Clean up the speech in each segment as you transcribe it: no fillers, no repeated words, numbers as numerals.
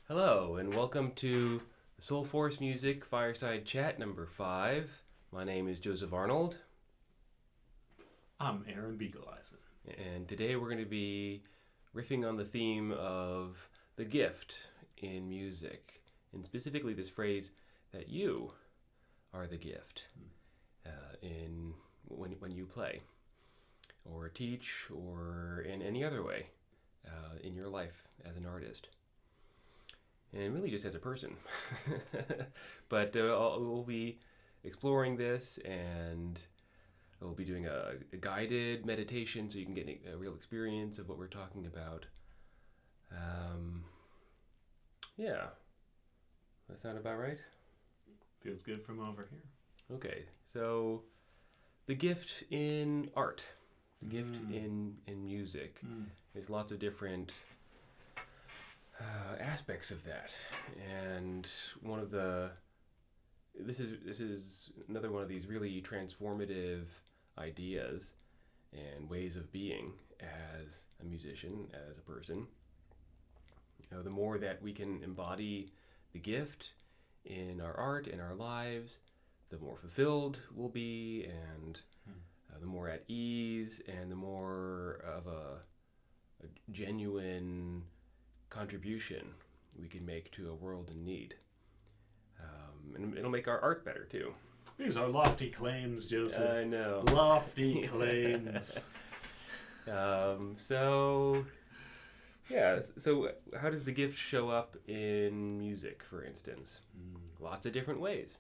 Hello, and welcome to the Soulforce Music Fireside Chat number 5. My name is Joseph Arnold, I'm Aaron Beagleisen. and today we're going to be riffing on the theme of the gift in music, and specifically this phrase that you are the gift in when you play, or teach, or in any other way in your life as an artist. And really just as a person. But we'll be exploring this, and we'll be doing a guided meditation so you can get a real experience of what we're talking about. Yeah, that sound about right? Feels good from over here. Okay, so the gift in art, the gift in music. There's lots of different aspects of that, and this is another one of these really transformative ideas and ways of being as a musician, as a person. The more that we can embody the gift in our art, in our lives, the more fulfilled we'll be, and the more at ease, and the more of a genuine contribution we can make to a world in need. And it'll make our art better too. These are lofty claims, Joseph. I know. Lofty claims. So how does the gift show up in music, for instance? Lots of different ways.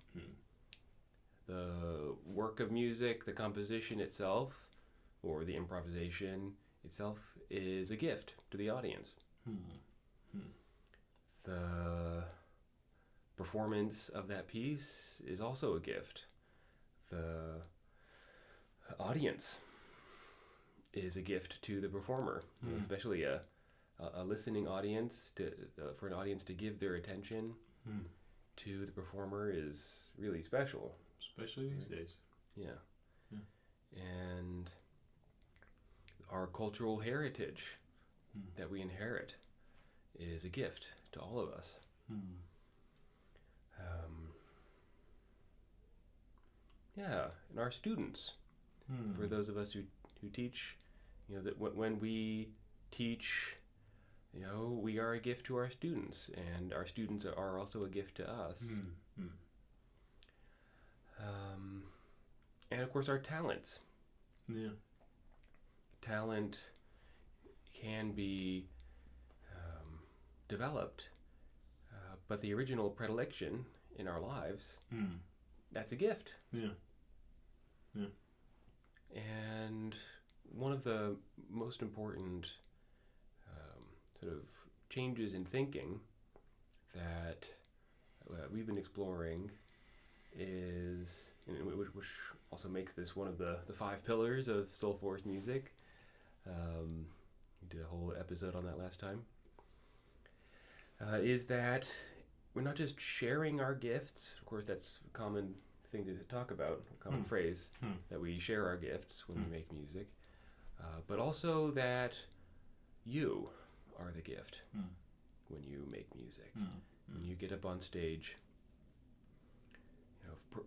The work of music, the composition itself, or the improvisation itself, is a gift to the audience. The performance of that piece is also a gift. The audience is a gift to the performer, especially a listening audience. For an audience to give their attention to the performer is really special. Especially these days. Yeah. And our cultural heritage that we inherit is a gift to all of us. And our students, for those of us who teach, that when we teach, we are a gift to our students, and our students are also a gift to us. And of course our talents. Talent can be developed, but the original predilection in our lives, that's a gift. And one of the most important sort of changes in thinking that we've been exploring is, which also makes this one of the 5 pillars of Soulforce music. We did a whole episode on that last time. Is that we're not just sharing our gifts. Of course, that's a common thing to talk about, a common phrase, that we share our gifts when we make music, but also that you are the gift when you make music. When you get up on stage,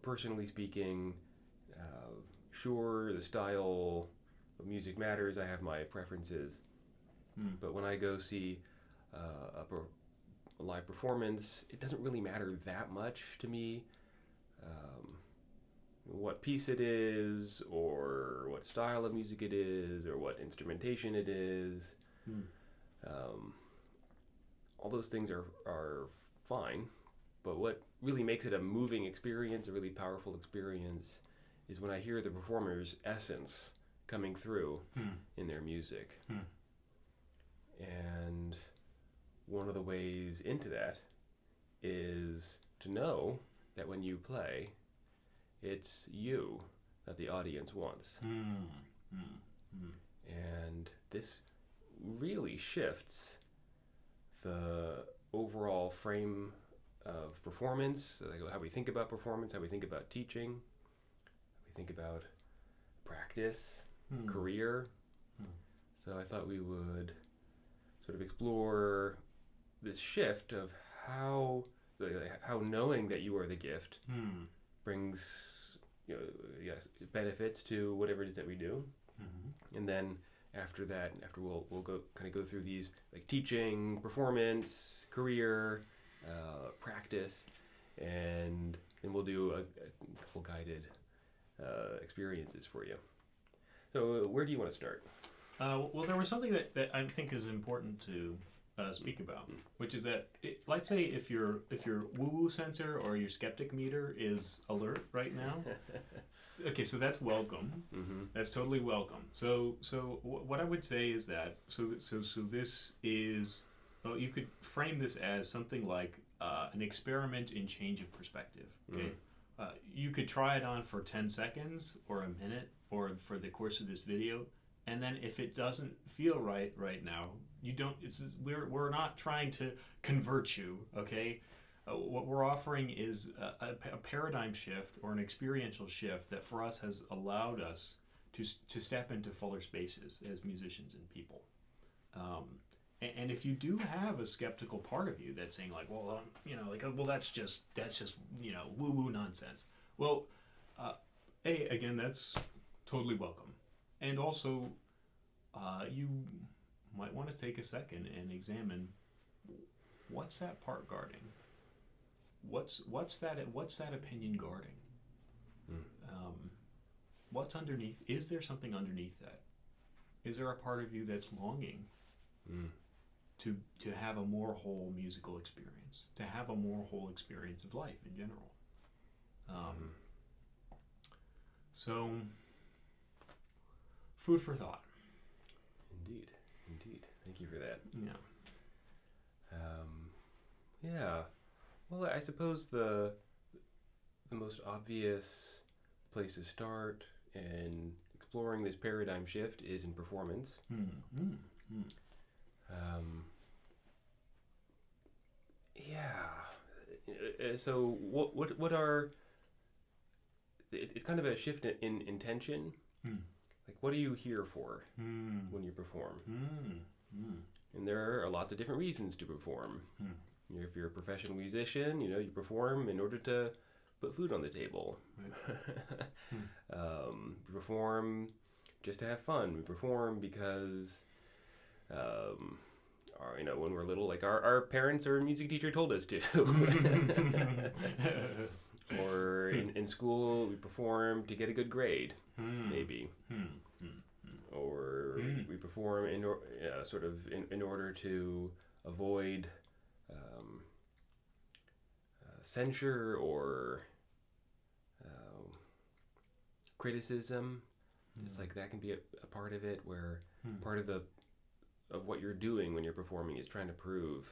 personally speaking, sure, the style of music matters. I have my preferences, but when I go see a live performance, it doesn't really matter that much to me what piece it is, or what style of music it is, or what instrumentation it is. All those things are fine, but what really makes it a moving experience, a really powerful experience, is when I hear the performer's essence coming through in their music. And one of the ways into that is to know that when you play, it's you that the audience wants. And this really shifts the overall frame of performance, how we think about performance, how we think about teaching, how we think about practice, career. So I thought we would sort of explore this shift of how knowing that you are the gift Hmm. brings, yes, benefits to whatever it is that we do. Mm-hmm. And then after that, we'll go through these like teaching, performance, career, practice, and then we'll do a couple guided experiences for you. So where do you want to start? Well, there was something that I think is important to speak about, which is that, let's say if your woo-woo sensor or your skeptic meter is alert right now, okay, so that's welcome. Mm-hmm. That's totally welcome. So what I would say is that this is, well, you could frame this as something like an experiment in change of perspective. Okay, you could try it on for 10 seconds or a minute or for the course of this video. And then if it doesn't feel right now, we're not trying to convert you, okay? What we're offering is a paradigm shift or an experiential shift that for us has allowed us to step into fuller spaces as musicians and people. And if you do have a skeptical part of you that's saying like, well, that's just woo-woo nonsense. Well, again, that's totally welcome. And also, you might want to take a second and examine what's that part guarding. What's that opinion guarding? What's underneath? Is there something underneath that? Is there a part of you that's longing to have a more whole musical experience, to have a more whole experience of life in general? So, food for thought. Indeed. Thank you for that. Yeah. Yeah. Well, I suppose the most obvious place to start in exploring this paradigm shift is in performance. Yeah. So what are it's kind of a shift in intention. Like, what are you here for when you perform? And there are lots of different reasons to perform. If you're a professional musician, you perform in order to put food on the table. Right. We perform just to have fun. We perform because, when we're little, like our parents or music teacher told us to. Or in school, we perform to get a good grade, maybe. Or we perform in order to avoid censure or criticism. It's like that can be a part of it, where part of what you're doing when you're performing is trying to prove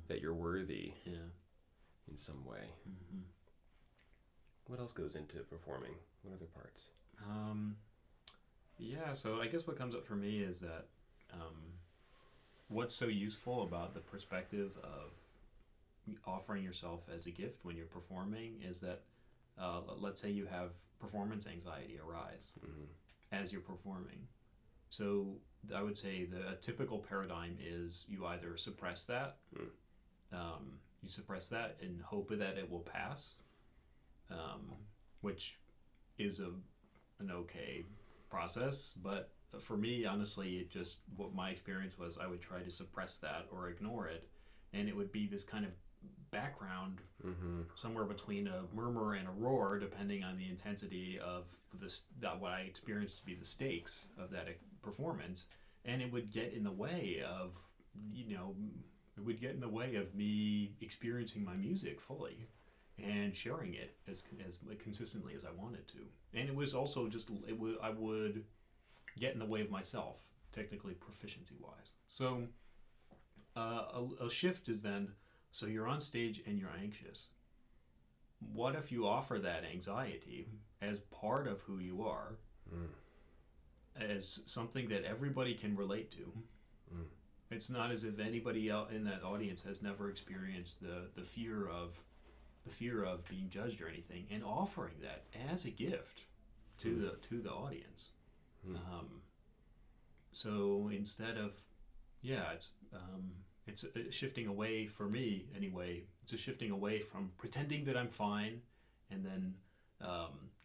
that you're worthy in some way. What else goes into performing? What other parts? Yeah, so I guess what comes up for me is that what's so useful about the perspective of offering yourself as a gift when you're performing is that let's say you have performance anxiety arise as you're performing. So I would say the typical paradigm is you either suppress that, you suppress that and hope that it will pass, which is an okay process, but for me, honestly, what my experience was, I would try to suppress that or ignore it, and it would be this kind of background somewhere between a murmur and a roar, depending on the intensity of what I experienced to be the stakes of that performance, and it would get in the way of me experiencing my music fully and sharing it as consistently as I wanted to. And it was also I would get in the way of myself, technically proficiency-wise. So a shift is then, so you're on stage and you're anxious. What if you offer that anxiety as part of who you are, as something that everybody can relate to? It's not as if anybody else in that audience has never experienced the fear of being judged or anything, and offering that as a gift to the audience. So instead of, it's a shifting away, for me anyway, it's a shifting away from pretending that I'm fine and then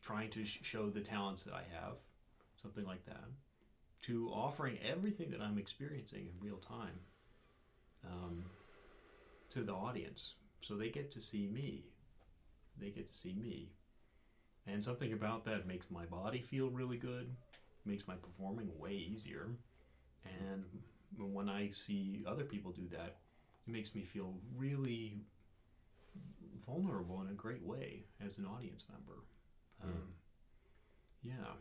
trying to show the talents that I have, something like that, to offering everything that I'm experiencing in real time to the audience. So they get to see me. They get to see me. And something about that makes my body feel really good, makes my performing way easier. And when I see other people do that, it makes me feel really vulnerable in a great way as an audience member. Yeah.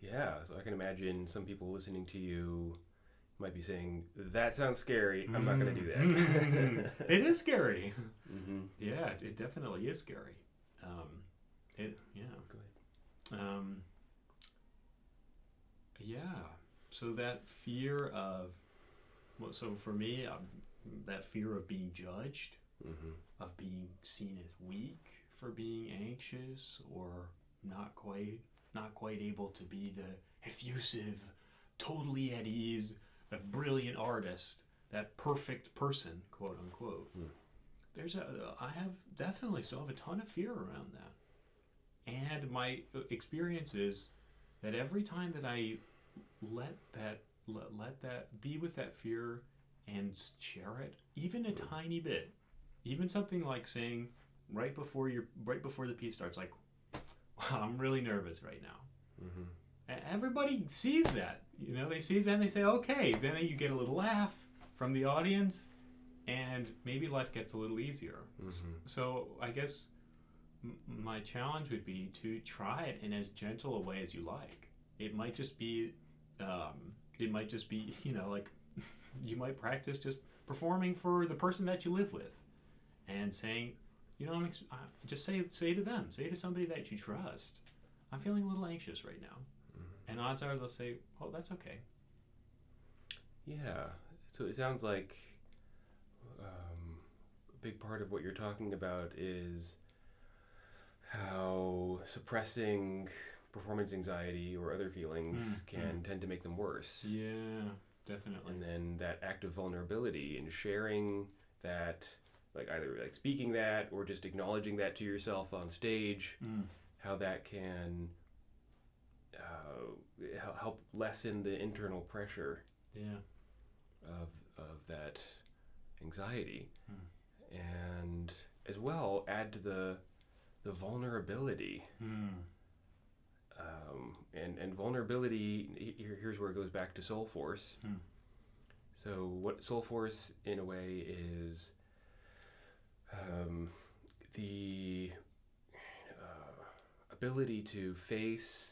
Yeah, so I can imagine some people listening to you might be saying, that sounds scary, I'm not going to do that. It is scary. Mm-hmm. Yeah, it definitely is scary. Yeah. Go ahead. Yeah. So that fear of, well, so for me, that fear of being judged, of being seen as weak for being anxious or not quite able to be the effusive, totally at ease, a brilliant artist, that perfect person, quote unquote. I have definitely still have a ton of fear around that. And my experience is that every time that I let that be with that fear and share it, even a tiny bit, even something like saying right before the piece starts, like, wow, I'm really nervous right now. Everybody sees that, they see that and they say, okay. Then you get a little laugh from the audience, and maybe life gets a little easier. So I guess my challenge would be to try it in as gentle a way as you like. It might just be, like, you might practice just performing for the person that you live with, and saying, just say to them, say to somebody that you trust, I'm feeling a little anxious right now. And odds are they'll say, oh, that's okay. Yeah, so it sounds like a big part of what you're talking about is how suppressing performance anxiety or other feelings can tend to make them worse. Yeah, definitely. And then that act of vulnerability and sharing that, like either like speaking that or just acknowledging that to yourself on stage, how that can help lessen the internal pressure of that anxiety, and as well add to the vulnerability. And vulnerability, here's where it goes back to Soulforce. So what Soulforce in a way is, the ability to face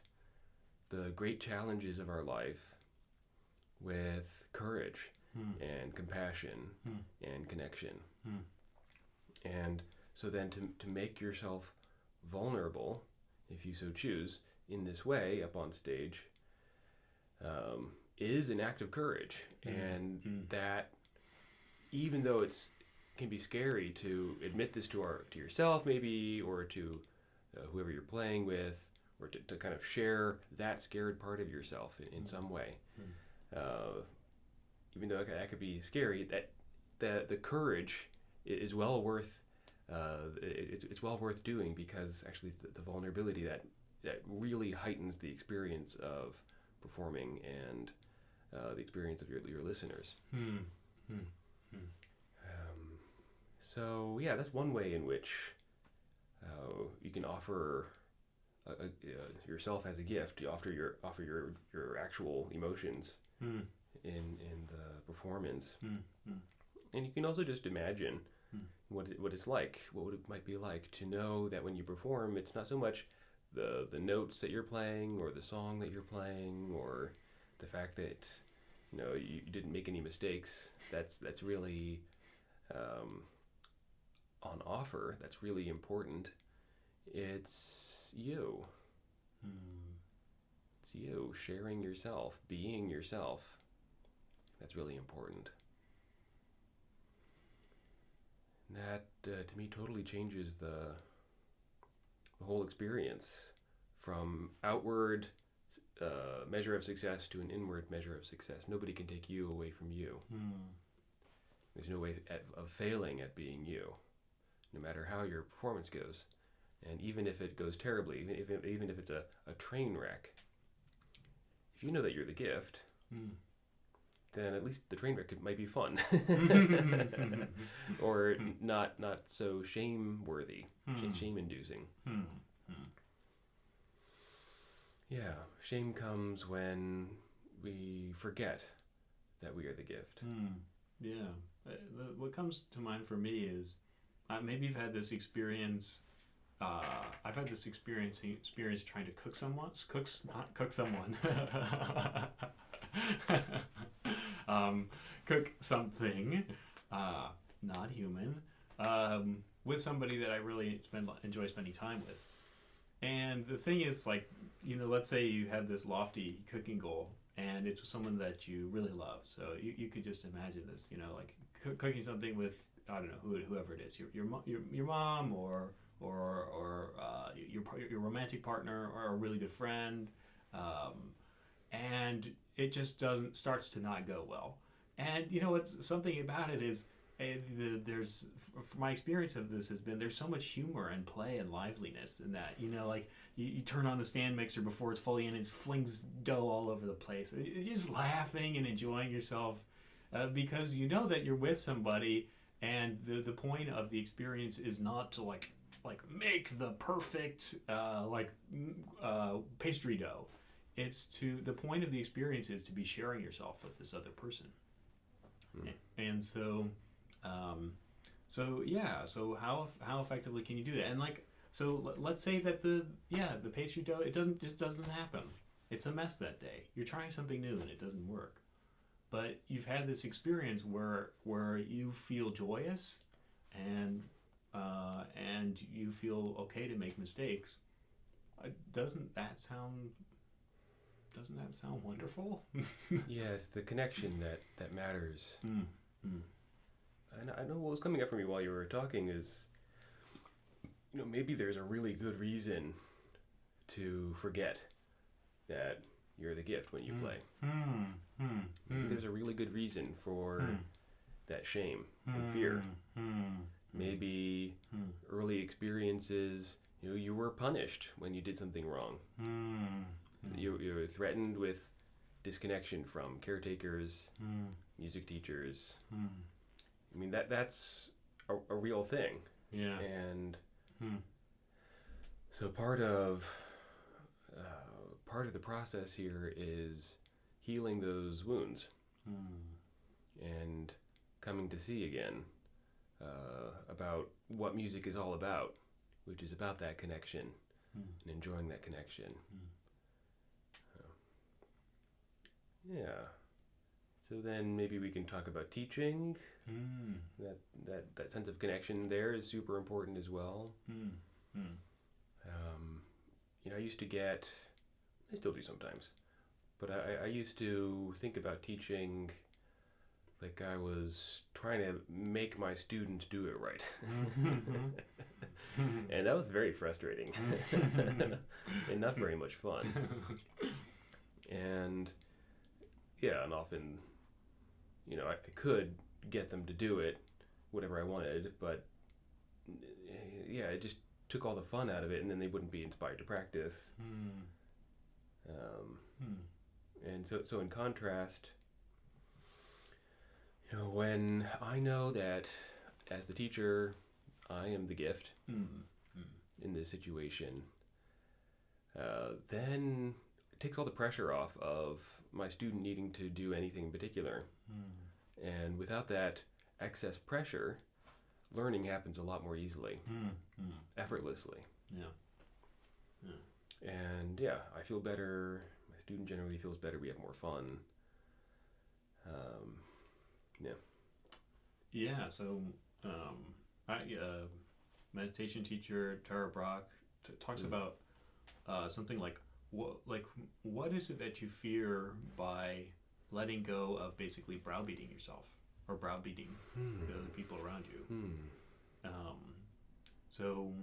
the great challenges of our life with courage and compassion and connection. And so then to make yourself vulnerable, if you so choose, in this way up on stage, is an act of courage. And that, even though it can be scary to admit this to yourself maybe, or to whoever you're playing with, or to kind of share that scared part of yourself in some way, even though that could be scary, that the courage is well worth it's well worth doing, because actually it's the vulnerability that really heightens the experience of performing and the experience of your listeners. So yeah, that's one way in which you can offer yourself as a gift. You offer your actual emotions in the performance, and you can also just imagine what it's like, what it might be like to know that when you perform, it's not so much the notes that you're playing or the song that you're playing or the fact that you didn't make any mistakes. That's really on offer. That's really important. It's you. It's you sharing yourself, being yourself. That's really important. That to me totally changes the whole experience from outward measure of success to an inward measure of success. Nobody can take you away from you. There's no way of failing at being you, no matter how your performance goes. And even if it goes terribly, even if it's a train wreck, if you know that you're the gift, then at least the train wreck might be fun. Or not so shame-worthy, shame-inducing. Yeah, shame comes when we forget that we are the gift. Yeah. What comes to mind for me is maybe you've had this experience. I've had this experience trying to cook someone. Cook something, not human, with somebody that I really enjoy spending time with. And the thing is, like, let's say you have this lofty cooking goal, and it's someone that you really love. So you could just imagine this, like cooking something with, I don't know, whoever it is, your mom or your romantic partner or a really good friend, and it just starts to not go well. And what's something about it is, there's, my experience of this has been, there's so much humor and play and liveliness in that. Like you turn on the stand mixer before it's fully in, it flings dough all over the place. You're just laughing and enjoying yourself, because you know that you're with somebody, and the point of the experience is not to like make the perfect pastry dough. The point of the experience is to be sharing yourself with this other person. And so how effectively can you do that? And let's say that the pastry dough, it doesn't happen. It's a mess that day. You're trying something new and it doesn't work. But you've had this experience where you feel joyous and you feel okay to make mistakes. Doesn't that sound wonderful? Yeah, it's the connection that matters. And I know what was coming up for me while you were talking is, maybe there's a really good reason to forget that you're the gift when you play. Maybe there's a really good reason for that shame and fear. Maybe early experiences, you were punished when you did something wrong. You were threatened with disconnection from caretakers, music teachers. I mean, that's a real thing. Yeah. And so part of the process here is healing those wounds and coming to see again about what music is all about, which is about that connection and enjoying that connection. Yeah. So then maybe we can talk about teaching. That sense of connection there is super important as well. I still do sometimes, but I used to think about teaching like I was trying to make my students do it right. And that was very frustrating and not very much fun. And often, I could get them to do it, whatever I wanted, but it just took all the fun out of it, and then they wouldn't be inspired to practice. And so in contrast, when I know that as the teacher, I am the gift in this situation, then it takes all the pressure off of my student needing to do anything in particular. And without that excess pressure, learning happens a lot more easily, effortlessly. And I feel better. My student generally feels better. We have more fun. So meditation teacher Tara Brach talks about something like what is it that you fear by letting go of basically browbeating yourself or browbeating the other people around you. So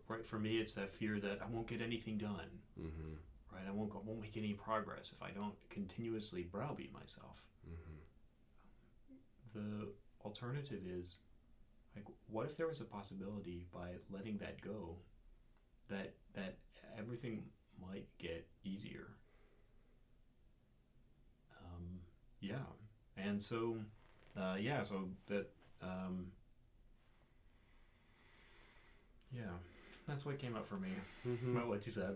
right, for me, it's that fear that I won't get anything done. Right, I won't make any progress if I don't continuously browbeat myself. The alternative is, like, what if there was a possibility by letting that go, that everything might get easier? Yeah, and so so that that's what came up for me about what you said.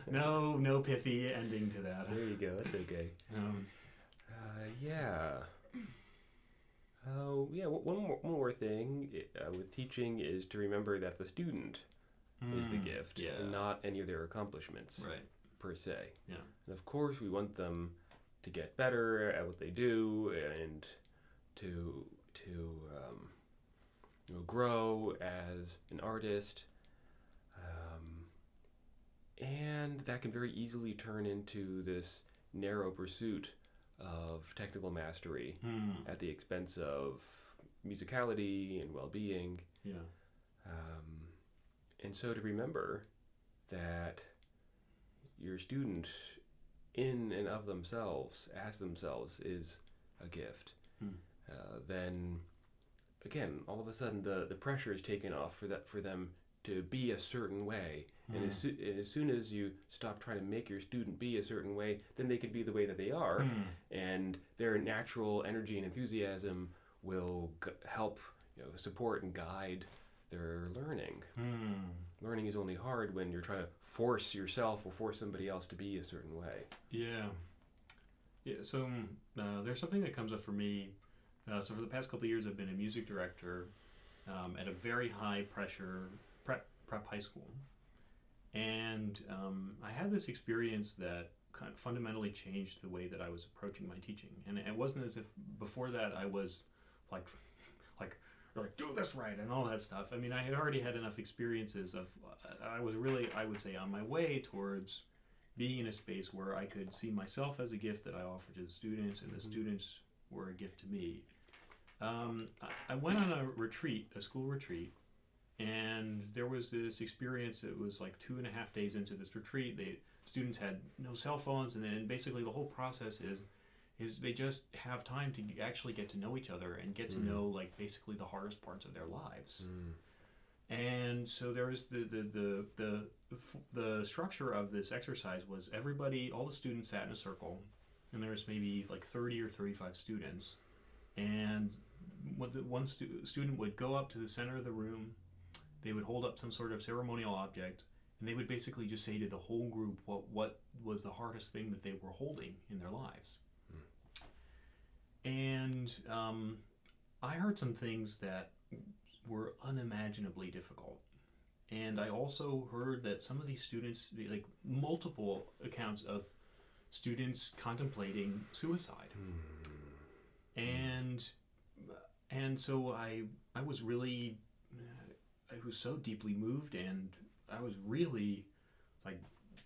No pithy ending to that. There you go. That's okay. One more thing with teaching is to remember that the student is the gift, and not any of their accomplishments, right, per se. Yeah. And of course, we want them to get better at what they do and to grow as an artist. And that can very easily turn into this narrow pursuit of technical mastery at the expense of musicality and well-being. Yeah. And so to remember that your student in and of themselves, as themselves, is a gift, then again, all of a sudden the pressure is taken off for them to be a certain way. And as soon as you stop trying to make your student be a certain way, then they can be the way that they are, and their natural energy and enthusiasm will help support and guide their learning. Learning is only hard when you're trying to force yourself or force somebody else to be a certain way. Yeah. So there's something that comes up for me. So for the past couple of years, I've been a music director at a very high pressure prep high school. And I had this experience that kind of fundamentally changed the way that I was approaching my teaching. And it wasn't as if before that I was like do this right and all that stuff. I mean, I had already had enough experiences of I was really, I would say, on my way towards being in a space where I could see myself as a gift that I offered to the students, and the students were a gift to me. I went on a retreat, a school retreat, and there was this experience. It was like 2.5 days into this retreat. Students had no cell phones, and then basically the whole process is they just have time to actually get to know each other and get to know, like, basically the hardest parts of their lives. And so there was the structure of this exercise was everybody, all the students sat in a circle, and there was maybe like 30 or 35 students, and one student would go up to the center of the room. They would hold up some sort of ceremonial object, and they would basically just say to the whole group what was the hardest thing that they were holding in their lives. And I heard some things that were unimaginably difficult. And I also heard that some of these students, like multiple accounts of students contemplating suicide. And so I was really, I was so deeply moved, and I was really like,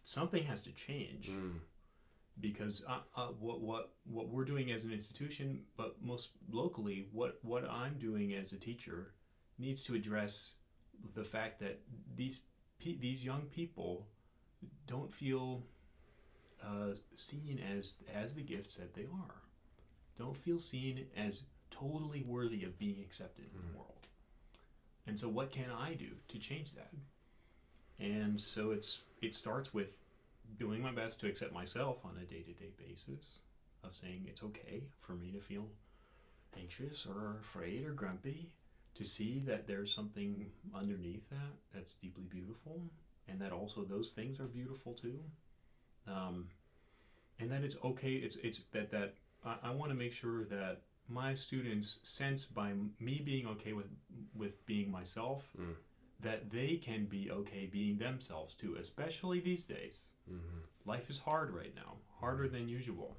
something has to change. Because what we're doing as an institution, but most locally, what I'm doing as a teacher needs to address the fact that these young people don't feel seen as the gifts that they are. Don't feel seen as totally worthy of being accepted in the world. And so what can I do to change that? And so it starts with doing my best to accept myself on a day-to-day basis, of saying it's okay for me to feel anxious or afraid or grumpy, to see that there's something underneath that's deeply beautiful, and that also those things are beautiful too, and that it's okay. It's that I want to make sure that my students sense, by me being okay with being myself, that they can be okay being themselves too, especially these days. Life is hard right now, harder than usual.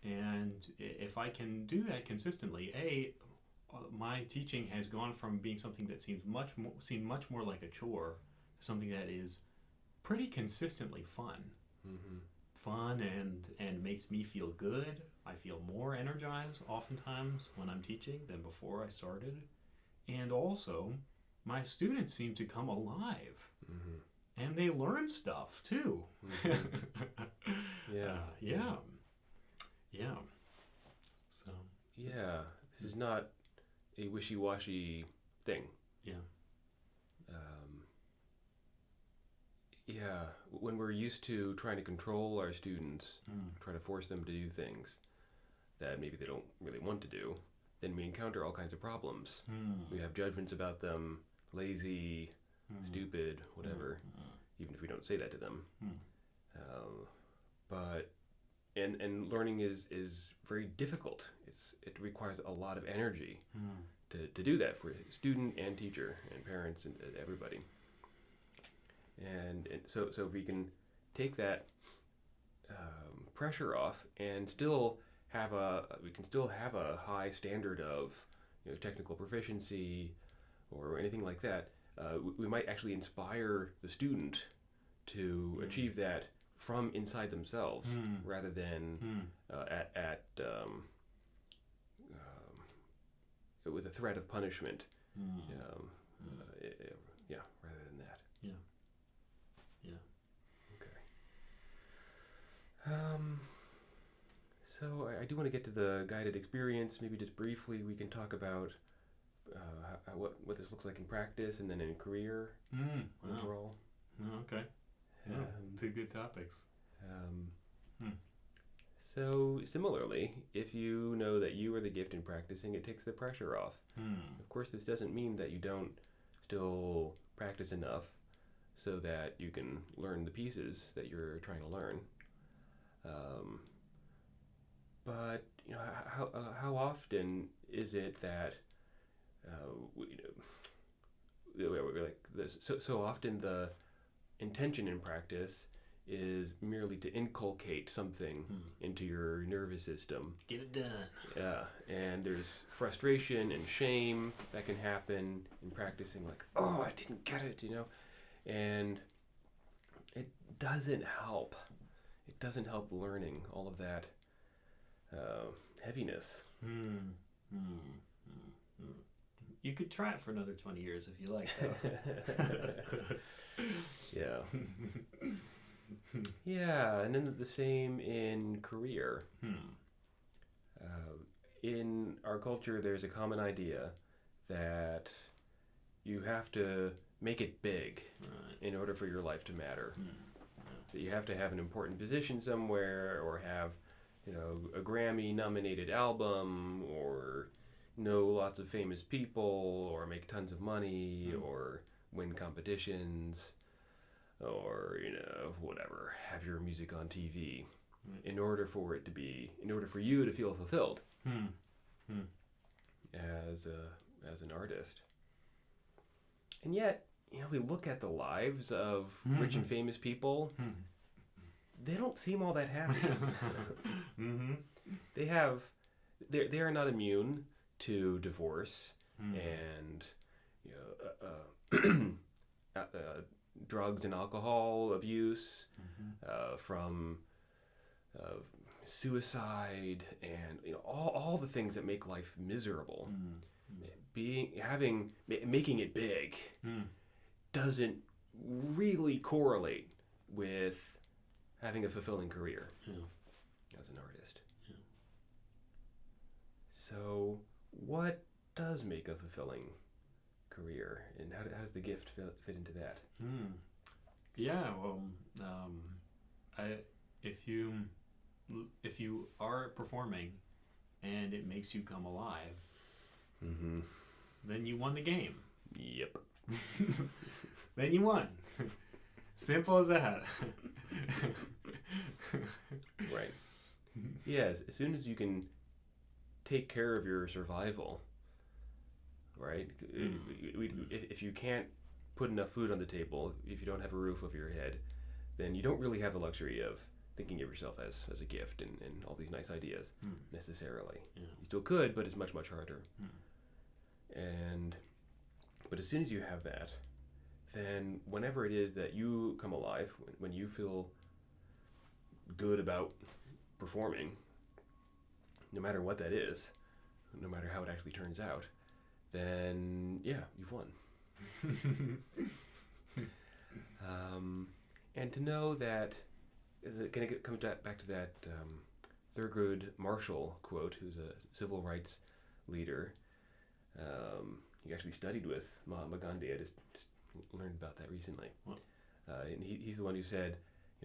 And if I can do that consistently, my teaching has gone from being something that seemed much more like a chore to something that is pretty consistently fun. Fun and makes me feel good. I feel more energized oftentimes when I'm teaching than before I started. And also, my students seem to come alive. And they learn stuff too. Yeah. So. Yeah, This is not a wishy-washy thing. Yeah. Yeah, when we're used to trying to control our students, trying to force them to do things that maybe they don't really want to do, then we encounter all kinds of problems. We have judgments about them, lazy, stupid, whatever, even if we don't say that to them. But learning is very difficult. It requires a lot of energy to do that for student and teacher and parents and everybody. And so if we can take that pressure off and still have a high standard of technical proficiency or anything like that, we might actually inspire the student to achieve that from inside themselves rather than with a threat of punishment. Rather than that. Yeah. So I do want to get to the guided experience. Maybe just briefly we can talk about what this looks like in practice and then in career overall. Okay. Yeah, two good topics. So similarly, if you know that you are the gift in practicing, it takes the pressure off. Of course, this doesn't mean that you don't still practice enough so that you can learn the pieces that you're trying to learn. But how often is it that we're like this? So often the intention in practice is merely to inculcate something into your nervous system. Get it done. Yeah, and there's frustration and shame that can happen in practicing, like, oh, I didn't get it, and it doesn't help. It doesn't help learning all of that heaviness. You could try it for another 20 years if you like, though. Yeah. Yeah, and then the same in career. In our culture, there's a common idea that you have to make it big in order for your life to matter. That you have to have an important position somewhere, or have, a Grammy-nominated album, or know lots of famous people, or make tons of money, or win competitions, or whatever, have your music on TV, in order for you to feel fulfilled as an artist. And yet, we look at the lives of rich and famous people. They don't seem all that happy. They are not immune to divorce and drugs and alcohol abuse, from suicide, and all the things that make life miserable. Making it big doesn't really correlate with having a fulfilling career as an artist. So what does make a fulfilling career, and how does the gift fit into that? Yeah, well, if you are performing and it makes you come alive, then you won the game. Yep. Then you won. Simple as that. Right. Yes, as soon as you can take care of your survival, right? If you can't put enough food on the table, if you don't have a roof over your head, then you don't really have the luxury of thinking of yourself as a gift and all these nice ideas necessarily. You still could, but it's much, much harder. But as soon as you have that, then whenever it is that you come alive, when you feel good about performing, no matter what that is, no matter how it actually turns out, then you've won. And to know that, comes back to that Thurgood Marshall quote, who's a civil rights leader. He actually studied with Mahatma Gandhi. I just learned about that recently. What? And he's the one who said,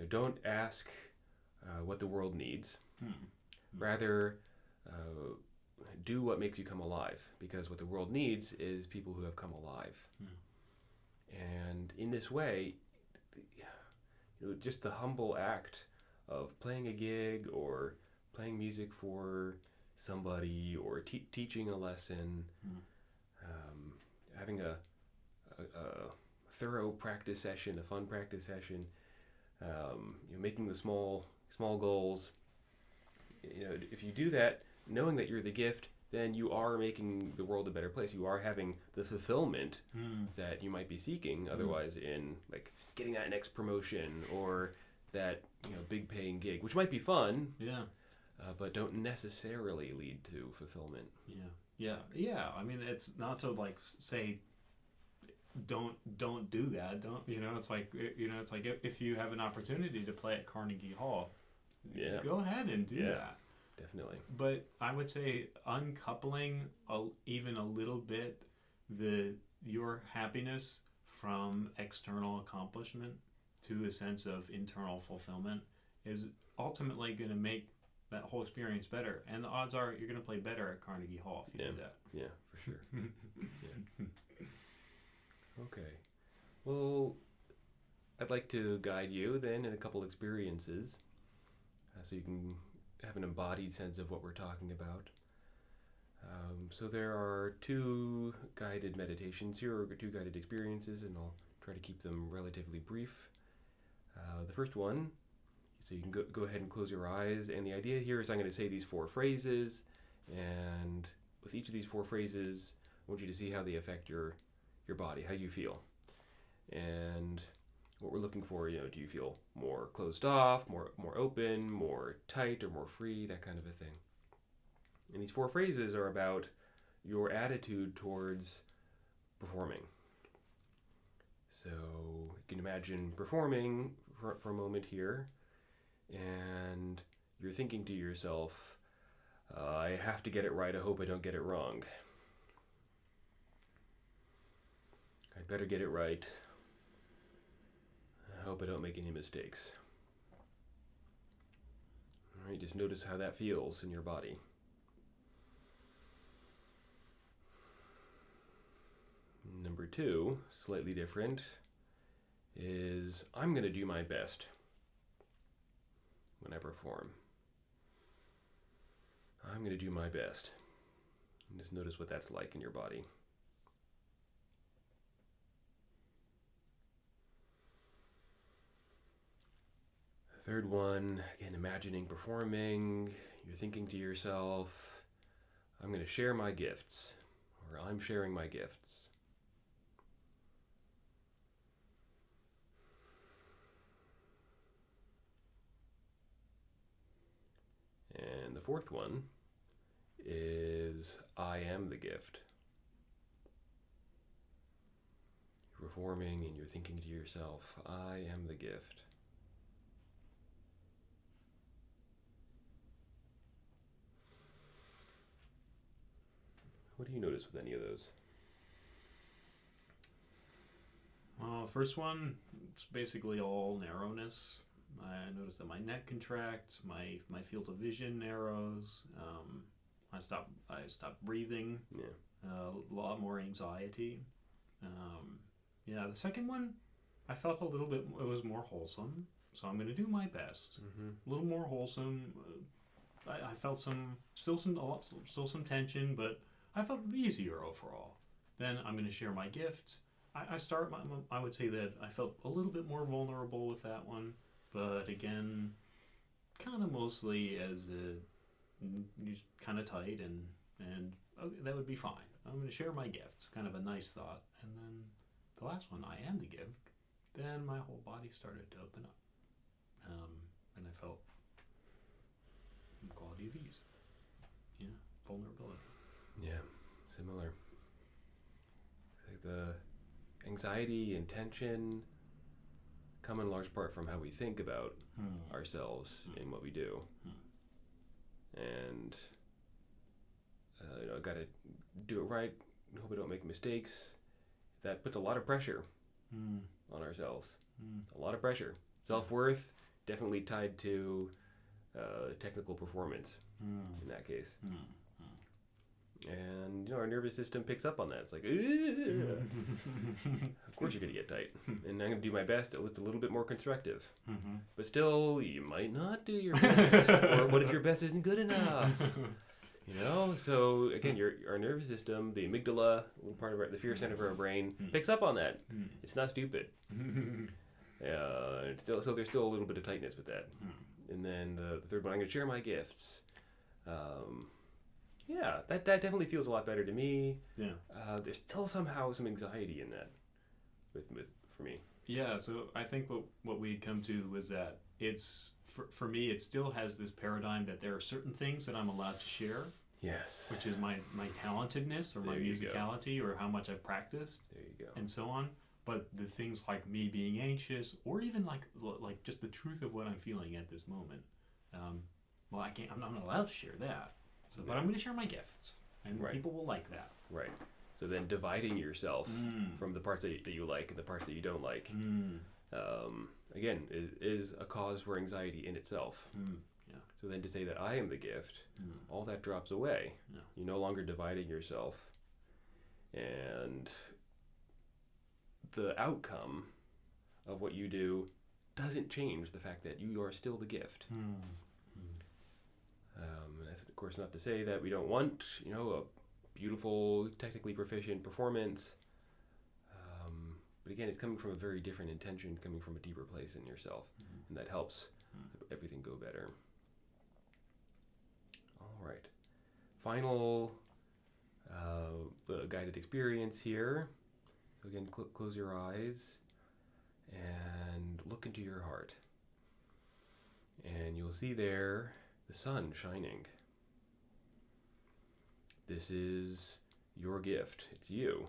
don't ask what the world needs. Rather, do what makes you come alive, because what the world needs is people who have come alive. And in this way, just the humble act of playing a gig or playing music for somebody or teaching a lesson, having a thorough practice session, a fun practice session, making the small goals. If you do that, knowing that you're the gift, then you are making the world a better place. You are having the fulfillment that you might be seeking otherwise in like getting that next promotion or that big paying gig, which might be fun. Yeah. But don't necessarily lead to fulfillment. Yeah. I mean, it's not to like say don't do that. Don't it's like if you have an opportunity to play at Carnegie Hall, go ahead and do that. Definitely. But I would say uncoupling even a little bit your happiness from external accomplishment to a sense of internal fulfillment is ultimately going to make that whole experience better. And the odds are you're going to play better at Carnegie Hall if you do that. Yeah, for sure. Okay. Well, I'd like to guide you then in a couple experiences so you can have an embodied sense of what we're talking about. So there are 2 guided meditations here, or 2 guided experiences, and I'll try to keep them relatively brief. The first one, so you can go ahead and close your eyes, and the idea here is I'm going to say these 4 phrases, and with each of these 4 phrases, I want you to see how they affect your body, how you feel. And what we're looking for, do you feel more closed off, more open, more tight, or more free, that kind of a thing. And these 4 phrases are about your attitude towards performing. So you can imagine performing for a moment here, and you're thinking to yourself, I have to get it right, I hope I don't get it wrong. I'd better get it right. I hope I don't make any mistakes. All right, just notice how that feels in your body. Number 2, slightly different, is I'm going to do my best when I perform. I'm going to do my best. And just notice what that's like in your body. The third one, again, imagining performing. You're thinking to yourself, I'm going to share my gifts, or I'm sharing my gifts. And the fourth one is I am the gift. You're performing and you're thinking to yourself, I am the gift. What do you notice with any of those? First one, it's basically all narrowness. I notice that my neck contracts, my field of vision narrows. I stop breathing. Yeah. A lot more anxiety. The second one, I felt a little bit. It was more wholesome, so I'm going to do my best. A little more wholesome. I felt still some tension, but I felt easier overall. Then I'm going to share my gifts. I would say that I felt a little bit more vulnerable with that one. But again, kind of mostly as kind of tight and okay, that would be fine. I'm going to share my gifts, kind of a nice thought. And then the last one, I am the gift. Then my whole body started to open up, and I felt quality of ease. Yeah, vulnerability. Yeah, similar. Like the anxiety and tension come in large part from how we think about ourselves and what we do. And got to do it right. Hope I don't make mistakes. That puts a lot of pressure on ourselves. A lot of pressure. Self-worth definitely tied to technical performance in that case. And our nervous system picks up on that. It's like, of course you're going to get tight. And I'm going to do my best at least a little bit more constructive. But still, you might not do your best. Or what if your best isn't good enough? So again, our nervous system, the amygdala, part of the fear center of our brain, picks up on that. It's not stupid. So there's still a little bit of tightness with that. And then the third one, I'm going to share my gifts. That definitely feels a lot better to me. Yeah. There's still somehow some anxiety in that, for me. Yeah. So I think what we come to was that it's for me, it still has this paradigm that there are certain things that I'm allowed to share. Yes. Which is my talentedness or my musicality or how much I've practiced. There you go. And so on. But the things like me being anxious or even like just the truth of what I'm feeling at this moment, I'm not allowed to share that. So, but I'm going to share my gifts, and people will like that. Right. So then dividing yourself from the parts that you like and the parts that you don't like, again, is a cause for anxiety in itself. Yeah. So then to say that I am the gift, all that drops away. Yeah. You're no longer dividing yourself. And the outcome of what you do doesn't change the fact that you are still the gift. That's of course not to say that we don't want, a beautiful, technically proficient performance. But again, it's coming from a very different intention, coming from a deeper place in yourself, and that helps everything go better. All right, final guided experience here. So again, close your eyes and look into your heart, and you'll see there the sun shining. This is your gift. It's you.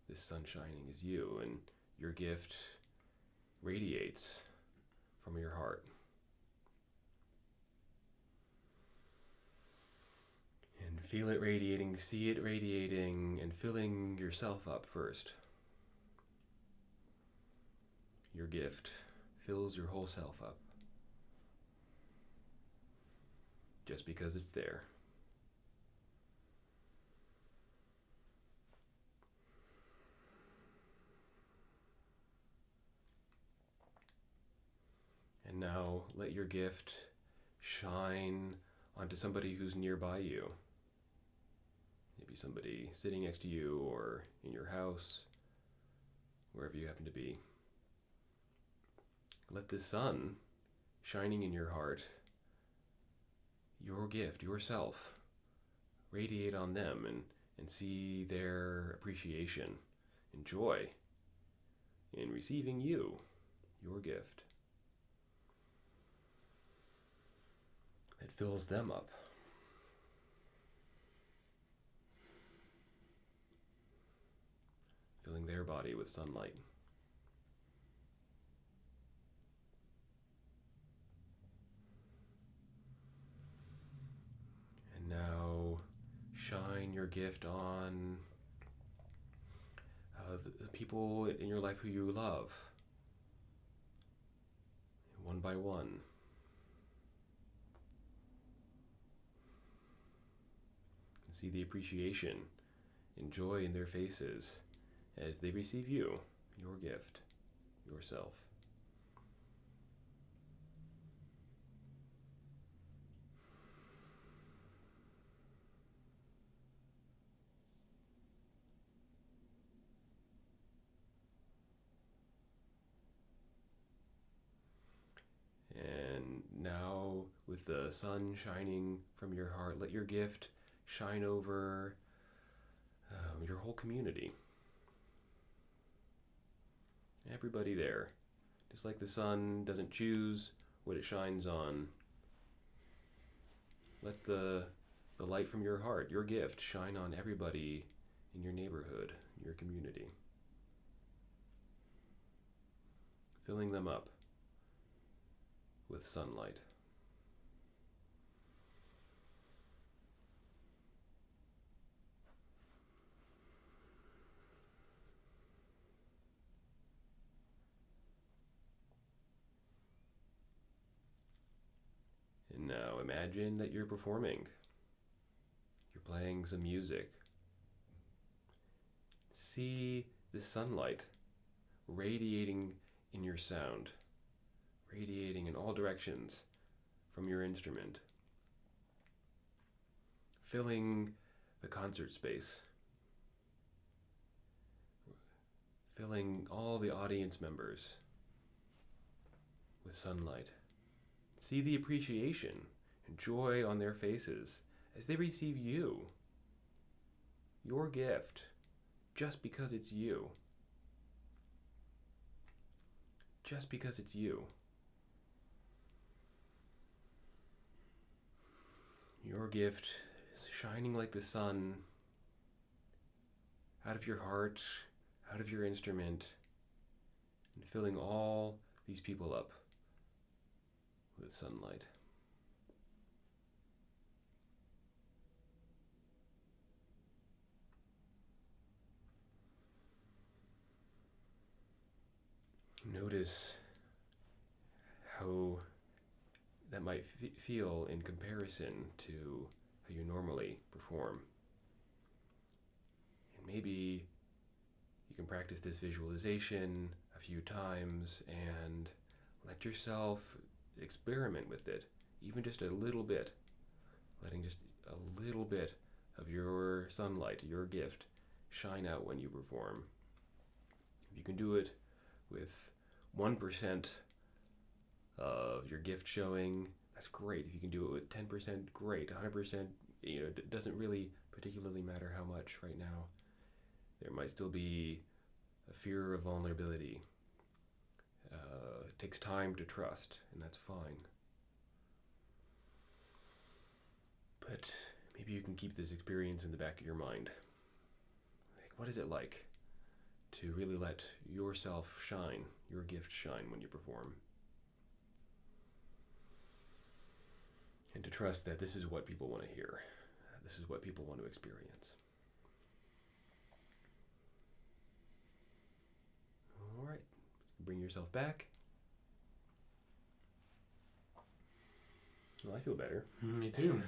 This sun shining is you, and your gift radiates from your heart. And feel it radiating, see it radiating, and filling yourself up first. Your gift fills your whole self up. Just because it's there. And now let your gift shine onto somebody who's nearby you. Maybe somebody sitting next to you or in your house, wherever you happen to be. Let the sun shining in your heart, your gift, yourself, radiate on them and see their appreciation and joy in receiving you, your gift. It fills them up. Filling their body with sunlight. And now shine your gift on the people in your life who you love, one by one. See the appreciation and joy in their faces as they receive you, your gift, yourself. And now, with the sun shining from your heart, let your gift shine over your whole community. Everybody there. Just like the sun doesn't choose what it shines on, let the light from your heart, your gift, shine on everybody in your neighborhood, your community. Filling them up with sunlight. imagine that you're performing. You're playing some music. See the sunlight radiating in your sound, radiating in all directions from your instrument, filling the concert space, filling all the audience members with sunlight. See the appreciation and joy on their faces as they receive you, your gift, just because it's you. Just because it's you. Your gift is shining like the sun out of your heart, out of your instrument, and filling all these people up with sunlight. Notice how that might feel in comparison to how you normally perform. And maybe you can practice this visualization a few times and let yourself experiment with it, even just a little bit, letting just a little bit of your sunlight, your gift, shine out when you perform. If you can do it with 1% of your gift showing, that's great. If you can do it with 10%, great. 100%, it doesn't really particularly matter how much right now. There might still be a fear of vulnerability. It takes time to trust, and that's fine. But maybe you can keep this experience in the back of your mind. Like, what is it like to really let yourself shine, your gift shine when you perform? And to trust that this is what people want to hear. This is what people want to experience. All right. Bring yourself back. Well, I feel better. Me too.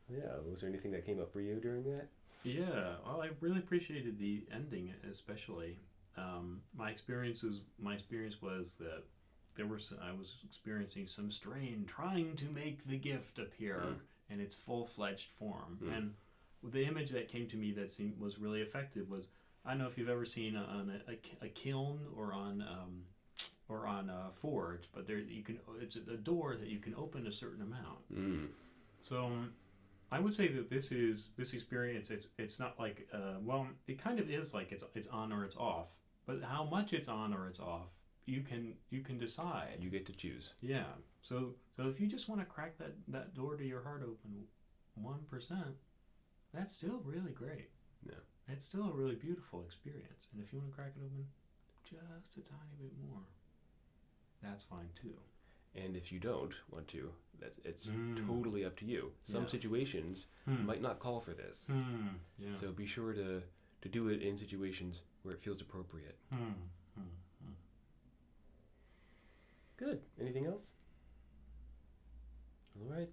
Yeah. Was there anything that came up for you during that? Yeah. Well, I really appreciated the ending, especially. My experience was that I was experiencing some strain trying to make the gift appear in its full-fledged form. And the image that came to me that was really effective was, I don't know if you've ever seen on a kiln or on a forge, but it's a door that you can open a certain amount. So I would say that this experience, it's not like it kind of is like it's on or it's off, but how much it's on or it's off, you can decide. You get to choose. Yeah. So if you just want to crack that door to your heart open 1%, that's still really great. Yeah. It's still a really beautiful experience. And if you want to crack it open just a tiny bit more, that's fine too. And if you don't want to, it's totally up to you. Some situations might not call for this. Yeah. So be sure to do it in situations where it feels appropriate. Good. Anything else? All right.